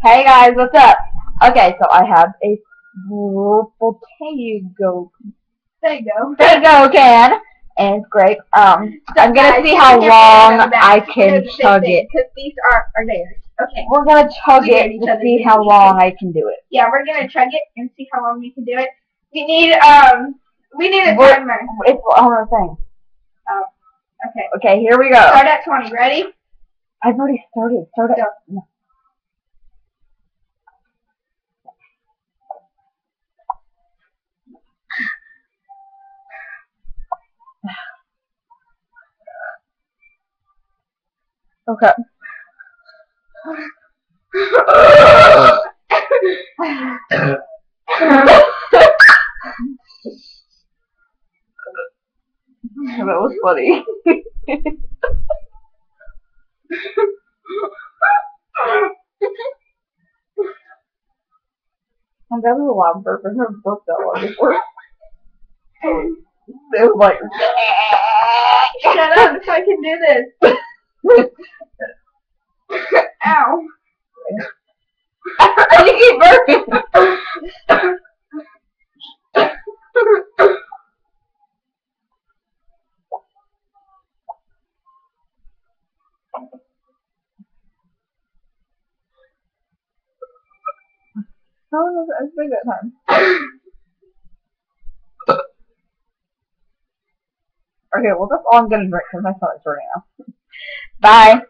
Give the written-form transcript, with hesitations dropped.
Hey guys, what's up? Okay, so I have a purple There you go. Fago can, and it's great. So I'm gonna guys, see you how can hear me long I can chug it. because these are theirs. Okay. We're gonna chug We hear it each to other see do how each long other. I can do it. Yeah, we're gonna chug it and see how long we can do it. We need a We're, timer. it's on the thing. Oh, okay. Okay, here we go. Start at 20. Ready? I've already started. Go. No. Okay. That was funny. And that was a loud burp. I've never burped that loud before. It was like. Shut up so I can do this. Ow. You keep burping. How long was it? I think that time. Okay, well that's all I'm gonna drink because my stomach's hurting now. Bye.